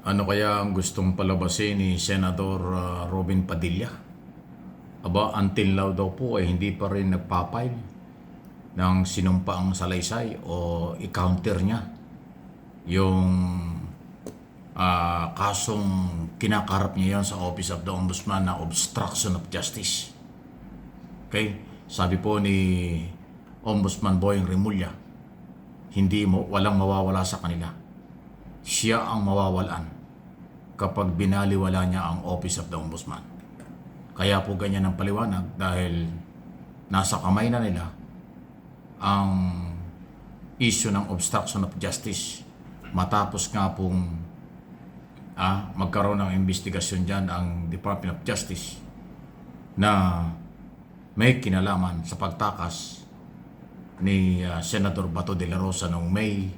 Ano kaya ang gustong palabasin ni Senador Robin Padilla? Aba, until now daw po ay hindi pa rin nagpapile ng sinumpaang salaysay o i-counter niya yung kasong kinakarap niya yan sa Office of the Ombudsman na obstruction of justice. Okay? Sabi po ni Ombudsman Boyeng Remulla, walang mawawala sa kanila. Siya ang mawawalan kapag binaliwala niya ang Office of the Ombudsman. Kaya po ganyan ang paliwanag dahil nasa kamay na nila ang issue ng obstruction of justice. Matapos nga pong magkaroon ng investigasyon dyan ang Department of Justice na may kinalaman sa pagtakas ni Senator Bato de la Rosa noong May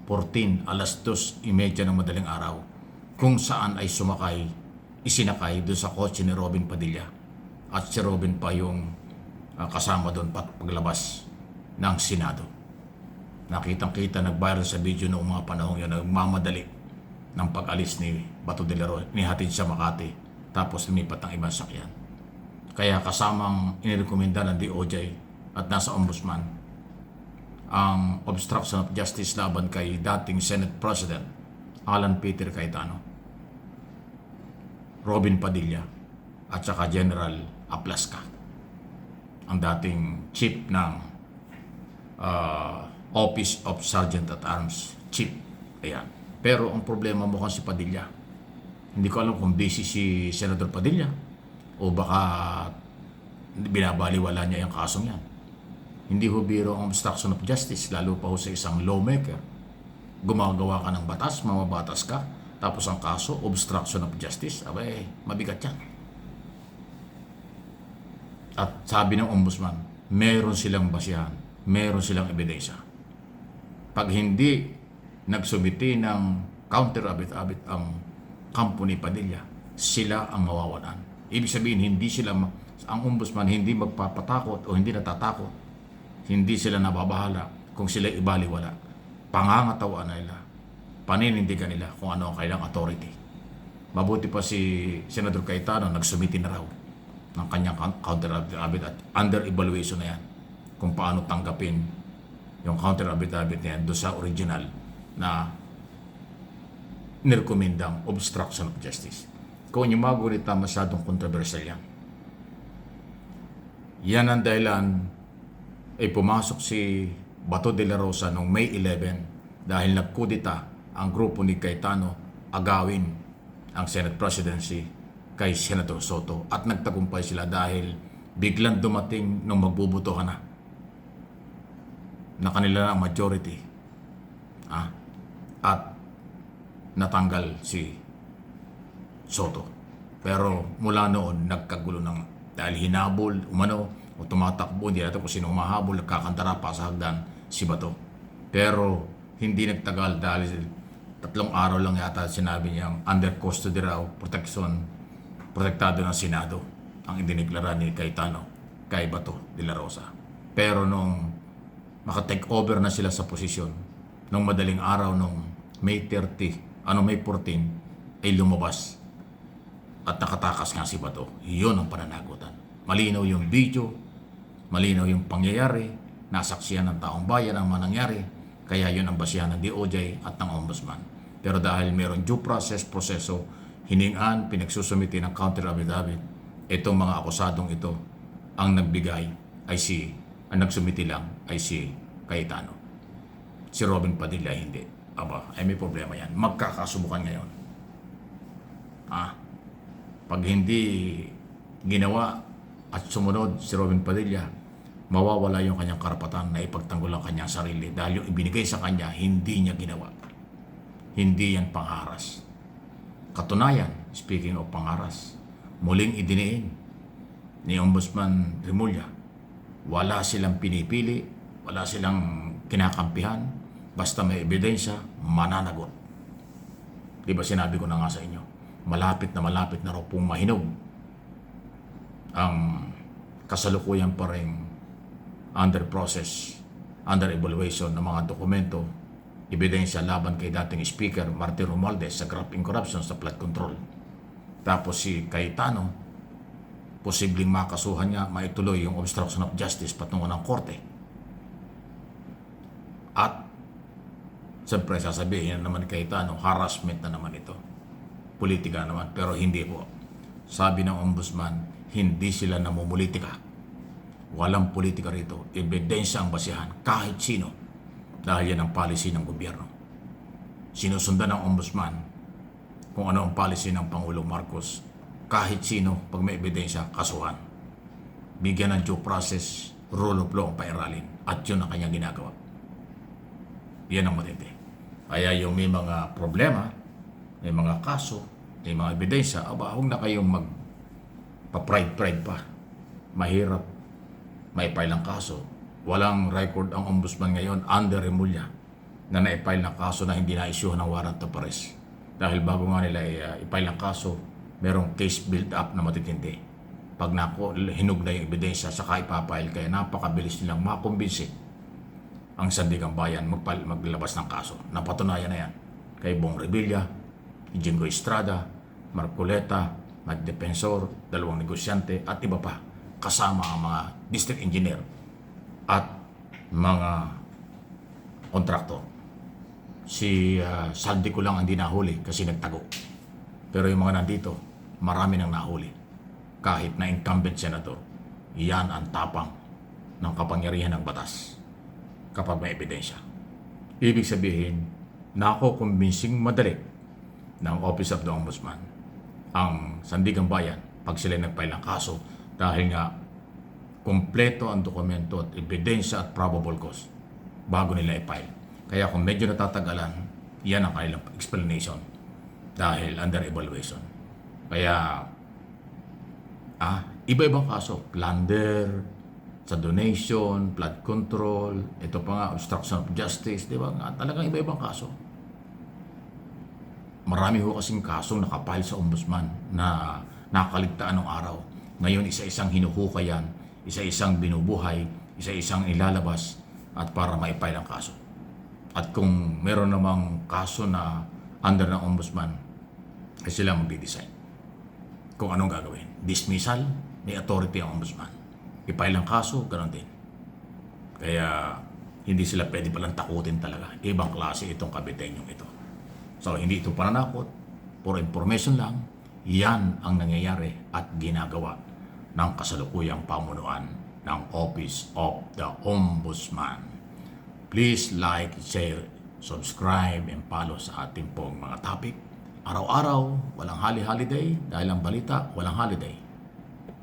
14, alas 2:30 ng madaling araw, kung saan ay isinakay doon sa kotse ni Robin Padilla. At si Robin pa yung kasama doon paglabas ng Senado. Nakitang-kita, nag-viral sa video noong mga panahon yun, nagmamadali ng pag-alis ni Bato de la Rosa, nihatid sa Makati, tapos lumipat ng ibang sakyan. Kaya kasamang inirekomenda ng DOJ at nasa Ombudsman ang obstruction of justice laban kay dating Senate President Alan Peter Cayetano, Robin Padilla at saka General Aplasca, ang dating chief ng Office of Sergeant at Arms Chief. Ayan. Pero ang problema mukhang si Padilla. Hindi ko alam kung busy si Senator Padilla o baka binabaliwala niya yung kasong yan. Hindi ho biro ang obstruction of justice, lalo pa ho sa isang lawmaker. Gumagawa ka ng batas, mamabatas ka, tapos ang kaso, obstruction of justice, abay, mabigat yan. At sabi ng Ombudsman, meron silang basihan, meron silang ebidensya. Pag hindi nagsumiti ng counter abit-abit ang kampo ni Padilla, sila ang mawawalan. Ibig sabihin, ang Ombudsman hindi magpapatakot o hindi natatakot. Hindi sila nababahala kung sila ibaliwala. Pangangatawan nila, paninindigan nila kung ano ang kailang authority. Mabuti pa si Senator Cayetano, nagsumiti na raw ng kanyang counter affidavit at under evaluation na yan kung paano tanggapin yung counter affidavit na yan doon sa original na nirekomendang obstruction of justice. Kung yung mga gunita masyadong controversial yan. Yan ang dahilan ay pumasok si Bato de la Rosa noong May 11 dahil nagkudita ang grupo ni Cayetano agawin ang Senate presidency kay Senator Soto, at nagtagumpay sila dahil biglang dumating nung magbubutuhan na kanila na majority at natanggal si Soto. Pero mula noon nagkagulo dahil hinabol o tumatakbo, hindi natin kung sino mahabol, nagkakantara pa sa hagdan si Bato. Pero hindi nagtagal dahil 3 araw lang yata sinabi niyang under custody raw, protektado ng Senado ang idineklara ni Cayetano kay Bato de la Rosa. Pero nung maka-take over na sila sa posisyon, nung madaling araw nung May 14 ay lumabas at nakatakas nga si Bato. Iyon ang pananagutan. Malinaw yung video, malinaw yung pangyayari, nasaksihan ng taong bayan ang manangyari, kaya yun ang basihan ng DOJ at ng Ombudsman. Pero dahil meron due process, proseso, hiningan, pinagsusumiti ng counter affidavit, itong mga akusadong ito, ang nagsumiti lang ay si Cayetano. Si Robin Padilla hindi. Aba, ay may problema yan. Magkakasubukan ngayon. Pag hindi ginawa at sumunod si Robin Padilla, mawawala yung kanyang karapatan na ipagtanggol ang kanyang sarili dahil yung ibinigay sa kanya, hindi niya ginawa. Hindi yan pangharas. Katunayan, speaking of pangharas, muling idiniin ni Ombudsman Remulla, wala silang pinipili, wala silang kinakampihan, basta may ebidensya, mananagot. Di ba sinabi ko na nga sa inyo, malapit na raw pong mahinog ang kasalukuyan pa rin under process, under evaluation ng mga dokumento, ebidensya laban kay dating Speaker Martin Romualdez sa graft and corruption sa flood control. Tapos si Cayetano, posibleng makasuhan niya, maituloy yung obstruction of justice patungo ng korte. At siyempre sasabihin na naman kay Cayetano, harassment na naman ito. Politika naman, pero hindi po. Sabi ng ombudsman, hindi sila namumulitika. Walang politika rito. Ebidensya ang basihan kahit sino. Dahil yan ang policy ng gobyerno. Sinusundan ng ombudsman kung ano ang policy ng Pangulong Marcos. Kahit sino, pag may ebidensya, kasuhan. Bigyan ng due process, rule of law ang pairalin. At yun ang kanyang ginagawa. Yan ang matindi. Kaya yung may mga problema, may mga kaso, may mga ebidensya, huwag na kayong magpa-pride pa. Mahirap ma-file ang kaso. Walang record ang ombudsman ngayon under Remulla na na-file ng kaso na hindi na-issue ng warrant of arrest. Dahil bago nga nila i-file ang kaso, merong case build up na matitindi. Pag hinug na yung ebidensya, saka ipapile, kaya napakabilis nilang makumbinsi ang Sandigang Bayan maglabas ng kaso. Napatunayan na yan kay Bong Revilla, Jingo Estrada, Marcoleta, Mike Defensor, dalawang negosyante at iba pa, kasama ang mga district engineer at mga kontraktor. Si Saldi ko lang ang di nahuli kasi nagtago. Pero yung mga nandito, marami nang nahuli. Kahit na incumbent senator, yan ang tapang ng kapangyarihan ng batas kapag may ebidensya. Ibig sabihin, nakukumbinsing madali ng Office of the Ombudsman ang Sandigang Bayan pag sila nag-file ng kaso dahil nga kompleto ang dokumento at ebidensya at probable cause bago nila i-file. Kaya kung medyo natatagalan, yan ang kanilang explanation dahil under evaluation. Kaya iba-ibang kaso, plunder, sa donation, flood control, ito pa nga, obstruction of justice, di ba? Talagang iba-ibang kaso. Marami ho kasing kasong nakapile sa ombudsman na nakaligtaan ng araw. Ngayon, isa-isang hinuhukayan, isa-isang binubuhay, isa-isang ilalabas at para ma-file ang kaso. At kung meron namang kaso na under ng ombudsman, ay sila magdi-decide kung anong gagawin. Dismissal, may authority ang ombudsman. I-file ang kaso, ganoon din. Kaya hindi sila pwede palang takutin talaga. Ibang klase itong kabitenyong ito. So hindi ito pananakot, for information lang, yan ang nangyayari at ginagawa ng kasalukuyang pamunuan ng Office of the Ombudsman. Please like, share, subscribe, and follow sa ating pong mga topic. Araw-araw, walang holiday dahil ang balita, walang holiday.